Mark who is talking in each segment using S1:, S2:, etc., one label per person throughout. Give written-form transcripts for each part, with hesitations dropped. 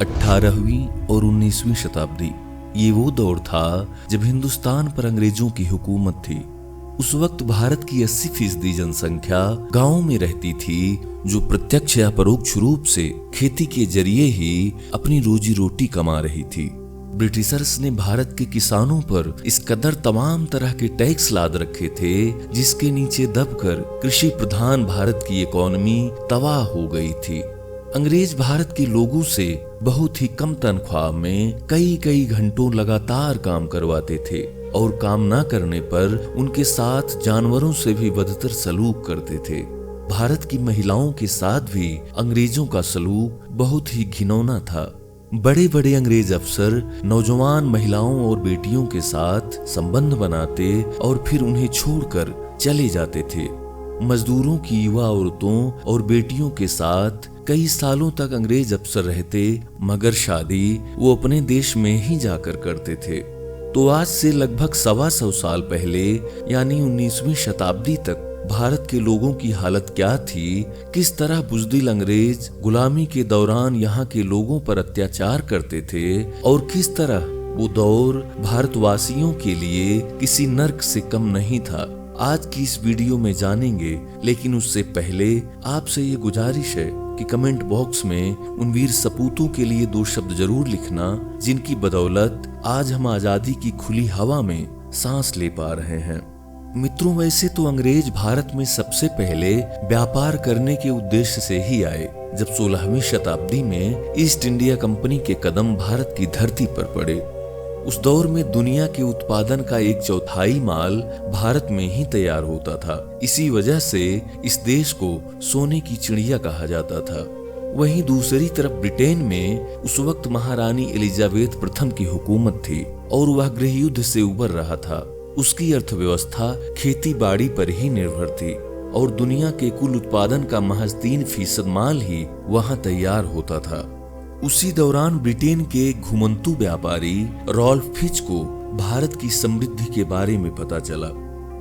S1: 18वीं और 19वीं शताब्दी ये वो दौर था जब हिंदुस्तान पर अंग्रेजों की हुकूमत थी। उस वक्त भारत की 80% जनसंख्या गांवों में रहती थी, जो प्रत्यक्ष या परोक्ष रूप से खेती के जरिए ही अपनी रोजी रोटी कमा रही थी। ब्रिटिशर्स ने भारत के किसानों पर इस कदर तमाम तरह के टैक्स लाद रखे थे, जिसके नीचे दबकर कृषि प्रधान भारत की इकोनॉमी तबाह हो गई थी। अंग्रेज भारत के लोगों से बहुत ही कम तनख्वाह में कई घंटों लगातार काम करवाते थे और काम ना करने पर उनके साथ जानवरों से भी बदतर सलूक करते थे। भारत की महिलाओं के साथ भी अंग्रेजों का सलूक बहुत ही घिनौना था। बड़े बड़े अंग्रेज अफसर नौजवान महिलाओं और बेटियों के साथ संबंध बनाते और फिर उन्हें छोड़कर चले जाते थे। मजदूरों की युवा औरतों और बेटियों के साथ कई सालों तक अंग्रेज अफसर रहते, मगर शादी वो अपने देश में ही जाकर करते थे। तो आज से लगभग 125 साल पहले यानी 19वीं शताब्दी तक भारत के लोगों की हालत क्या थी, किस तरह बुज़दिल अंग्रेज गुलामी के दौरान यहाँ के लोगों पर अत्याचार करते थे और किस तरह वो दौर भारतवासियों के लिए किसी नर्क से कम नहीं था, आज की इस वीडियो में जानेंगे। लेकिन उससे पहले आपसे ये गुजारिश है कि कमेंट बॉक्स में उन वीर सपूतों के लिए 2 शब्द जरूर लिखना, जिनकी बदौलत आज हम आजादी की खुली हवा में सांस ले पा रहे हैं। मित्रों, वैसे तो अंग्रेज भारत में सबसे पहले व्यापार करने के उद्देश्य से ही आए, जब 16वीं शताब्दी में ईस्ट इंडिया कंपनी के कदम भारत की धरती पर पड़े। उस दौर में दुनिया के उत्पादन का 1/4 माल भारत में ही तैयार होता था। इसी वजह से इस देश को सोने की चिड़िया कहा जाता था। वहीं दूसरी तरफ ब्रिटेन में उस वक्त महारानी एलिजाबेथ प्रथम की हुकूमत थी और वह गृह युद्ध से उबर रहा था। उसकी अर्थव्यवस्था खेती बाड़ी पर ही निर्भर थी और दुनिया के कुल उत्पादन का महज 3% माल ही वहां तैयार होता था। उसी दौरान ब्रिटेन के घुमंतू व्यापारी रॉल्फ फिच को भारत की समृद्धि के बारे में पता चला।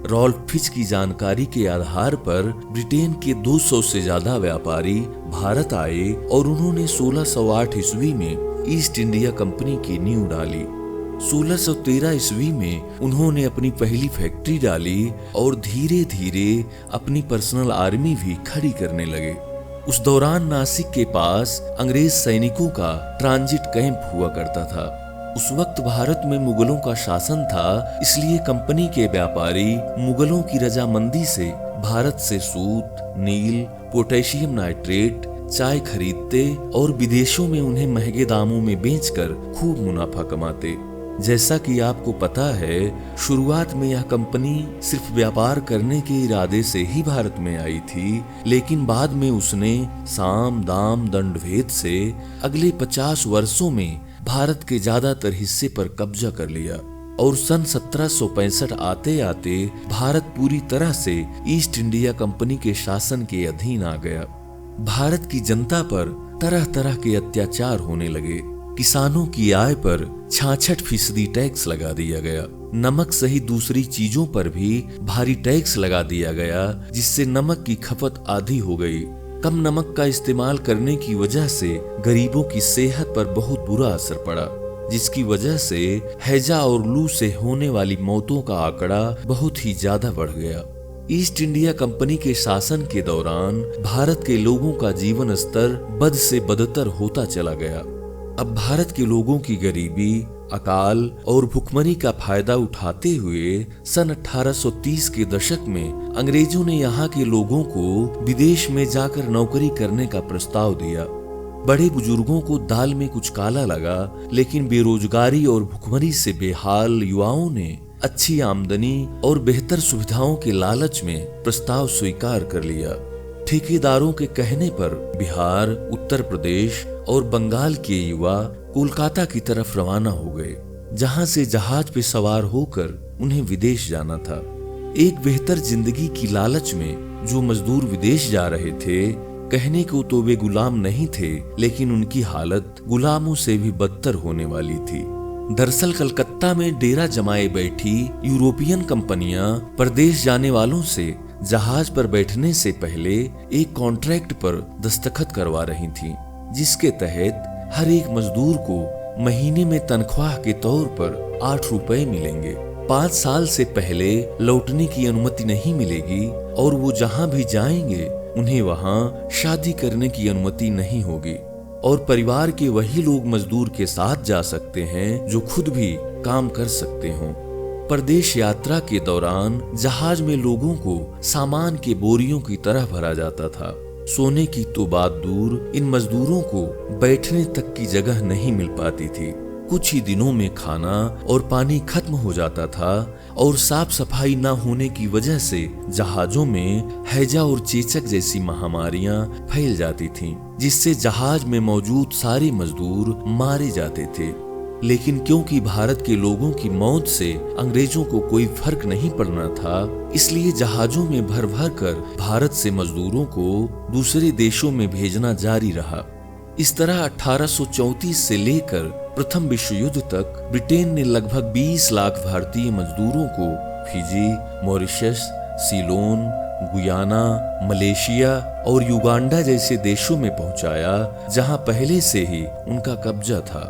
S1: रॉल्फ फिच की जानकारी के आधार पर ब्रिटेन के 200 से ज्यादा व्यापारी भारत आए और उन्होंने 1608 ईस्वी में ईस्ट इंडिया कंपनी की नींव डाली। 1613 ईस्वी में उन्होंने अपनी पहली फैक्ट्री डाली और धीरे धीरे अपनी पर्सनल आर्मी भी खड़ी करने लगे। उस दौरान नासिक के पास अंग्रेज सैनिकों का ट्रांजिट कैंप हुआ करता था। उस वक्त भारत में मुगलों का शासन था, इसलिए कंपनी के व्यापारी मुगलों की रजामंदी से भारत से सूत, नील, पोटेशियम नाइट्रेट, चाय खरीदते और विदेशों में उन्हें महंगे दामों में बेचकर खूब मुनाफा कमाते। जैसा कि आपको पता है, शुरुआत में यह कंपनी सिर्फ व्यापार करने के इरादे से ही भारत में आई थी, लेकिन बाद में उसने साम दाम दंड भेद से अगले 50 वर्षों में भारत के ज्यादातर हिस्से पर कब्जा कर लिया और सन 1765 आते आते भारत पूरी तरह से ईस्ट इंडिया कंपनी के शासन के अधीन आ गया। भारत की जनता पर तरह तरह के अत्याचार होने लगे। किसानों की आय पर 66% टैक्स लगा दिया गया। नमक सहित दूसरी चीजों पर भी भारी टैक्स लगा दिया गया, जिससे नमक की खपत आधी हो गई। कम नमक का इस्तेमाल करने की वजह से गरीबों की सेहत पर बहुत बुरा असर पड़ा, जिसकी वजह से हैजा और लू से होने वाली मौतों का आंकड़ा बहुत ही ज्यादा बढ़ गया। ईस्ट इंडिया कंपनी के शासन के दौरान भारत के लोगों का जीवन स्तर बद से बदतर होता चला गया। अब भारत के लोगों की गरीबी, अकाल और भुखमरी का फायदा उठाते हुए सन 1830 के दशक में अंग्रेजों ने यहाँ के लोगों को विदेश में जाकर नौकरी करने का प्रस्ताव दिया। बड़े बुजुर्गों को दाल में कुछ काला लगा, लेकिन बेरोजगारी और भुखमरी से बेहाल युवाओं ने अच्छी आमदनी और बेहतर सुविधाओं के लालच में प्रस्ताव स्वीकार कर लिया। ठेकेदारों के कहने पर बिहार, उत्तर प्रदेश और बंगाल के युवा कोलकाता की तरफ रवाना हो गए, जहां से जहाज पे सवार होकर उन्हें विदेश जाना था। एक बेहतर जिंदगी की लालच में जो मजदूर विदेश जा रहे थे, कहने को तो वे गुलाम नहीं थे, लेकिन उनकी हालत गुलामों से भी बदतर होने वाली थी। दरअसल कलकत्ता में डेरा जमाए बैठी यूरोपियन कंपनियां परदेश जाने वालों से जहाज पर बैठने से पहले एक कॉन्ट्रैक्ट पर दस्तखत करवा रही थीं, जिसके तहत हर एक मजदूर को महीने में तनख्वाह के तौर पर 8 रुपए मिलेंगे। 5 साल से पहले लौटने की अनुमति नहीं मिलेगी और वो जहां भी जाएंगे उन्हें वहां शादी करने की अनुमति नहीं होगी। और परिवार के वही लोग मजदूर के साथ जा सकते हैं जो खुद भी काम कर सकते हों। परदेश यात्रा के दौरान जहाज में लोगों को सामान के बोरियों की तरह भरा जाता था। सोने की तो बात दूर, इन मजदूरों को बैठने तक की जगह नहीं मिल पाती थी। कुछ ही दिनों में खाना और पानी खत्म हो जाता था और साफ सफाई न होने की वजह से जहाजों में हैजा और चेचक जैसी महामारियां फैल जाती थीं, जिससे जहाज में मौजूद सारे मजदूर मारे जाते थे। लेकिन क्योंकि भारत के लोगों की मौत से अंग्रेजों को कोई फर्क नहीं पड़ना था, इसलिए जहाजों में भर भर कर भारत से मजदूरों को दूसरे देशों में भेजना जारी रहा। इस तरह 1834 से लेकर प्रथम विश्व युद्ध तक ब्रिटेन ने लगभग 20 लाख भारतीय मजदूरों को Fiji, Mauritius, Ceylon, Guyana, Malaysia और युगांडा जैसे देशों में पहुंचाया, जहां पहले से ही उनका कब्जा था।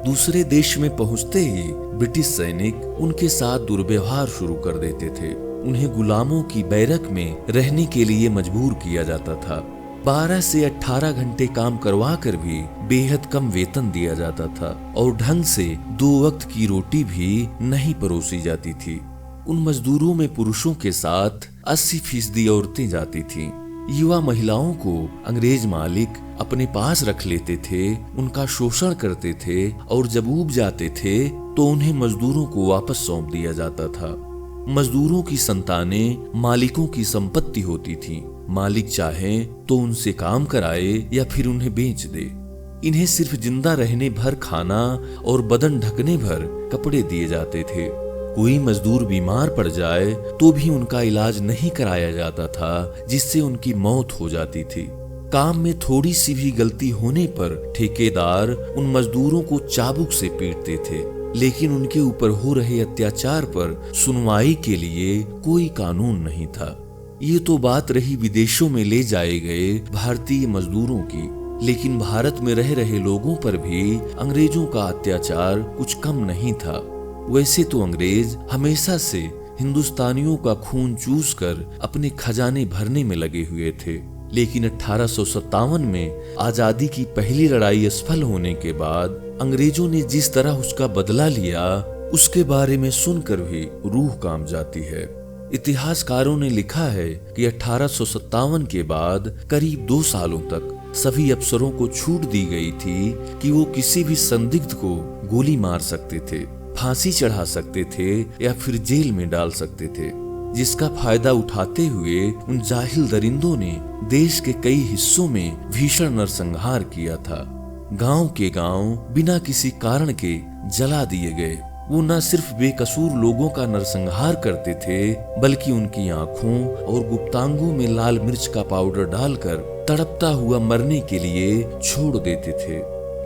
S1: दूसरे देश में पहुंचते ही ब्रिटिश सैनिक उनके साथ दुर्व्यवहार शुरू कर देते थे। उन्हें गुलामों की बैरक में रहने के लिए मजबूर किया जाता था। 12 से 18 घंटे काम करवा कर भी बेहद कम वेतन दिया जाता था और ढंग से 2 वक्त की रोटी भी नहीं परोसी जाती थी। उन मजदूरों में पुरुषों के साथ 80% औरतें जाती थीं। युवा महिलाओं को अंग्रेज मालिक अपने पास रख लेते थे, उनका शोषण करते थे और जब ऊब जाते थे तो उन्हें मजदूरों को वापस सौंप दिया जाता था। मजदूरों की संतानें मालिकों की संपत्ति होती थीं। मालिक चाहे तो उनसे काम कराए या फिर उन्हें बेच दे। इन्हें सिर्फ जिंदा रहने भर खाना और बदन ढकने भर कपड़े दिए जाते थे। कोई मजदूर बीमार पड़ जाए तो भी उनका इलाज नहीं कराया जाता था, जिससे उनकी मौत हो जाती थी। काम में थोड़ी सी भी गलती होने पर ठेकेदार उन मजदूरों को चाबुक से पीटते थे, लेकिन उनके ऊपर हो रहे अत्याचार पर सुनवाई के लिए कोई कानून नहीं था। ये तो बात रही विदेशों में ले जाए गए भारतीय मजदूरों की, लेकिन भारत में रह रहे लोगों पर भी अंग्रेजों का अत्याचार कुछ कम नहीं था। वैसे तो अंग्रेज हमेशा से हिंदुस्तानियों का खून चूस कर अपने खजाने भरने में लगे हुए थे, लेकिन 1857 में आजादी की पहली लड़ाई असफल होने के बाद अंग्रेजों ने जिस तरह उसका बदला लिया, उसके बारे में सुनकर भी रूह कांप जाती है। इतिहासकारों ने लिखा है कि 1857 के बाद करीब 2 सालों तक सभी अफसरों को छूट दी गई थी कि वो किसी भी संदिग्ध को गोली मार सकते थे, फांसी चढ़ा सकते थे या फिर जेल में डाल सकते थे, जिसका फायदा उठाते हुए उन जाहिल दरिंदों ने देश के कई हिस्सों में भीषण नरसंहार किया था। गांव के गांव बिना किसी कारण के जला दिए गए। वो न सिर्फ बेकसूर लोगों का नरसंहार करते थे, बल्कि उनकी आंखों और गुप्तांगों में लाल मिर्च का पाउडर डालकर तड़पता हुआ मरने के लिए छोड़ देते थे।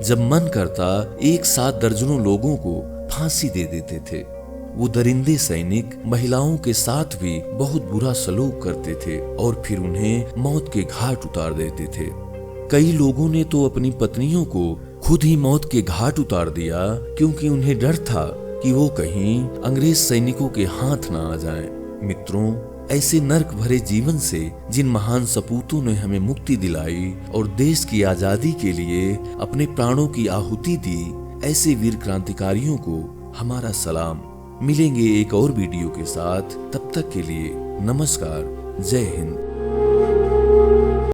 S1: जब मन करता एक साथ दर्जनों लोगों को फांसी दे देते थे। वो दरिंदे सैनिक महिलाओं के साथ भी बहुत बुरा सलूक करते थे और फिर उन्हें मौत के घाट उतार देते थे। कई लोगों ने तो अपनी पत्नियों को खुद ही मौत के घाट उतार दिया, क्योंकि उन्हें डर था कि वो कहीं अंग्रेज सैनिकों के हाथ ना आ जाएं। मित्रों, ऐसे नर्क भरे जीवन से जिन महान सपूतों ने हमें मुक्ति दिलाई और देश की आजादी के लिए अपने प्राणों की आहुति दी, ऐसे वीर क्रांतिकारियों को हमारा सलाम। मिलेंगे एक और वीडियो के साथ, तब तक के लिए नमस्कार, जय हिंद।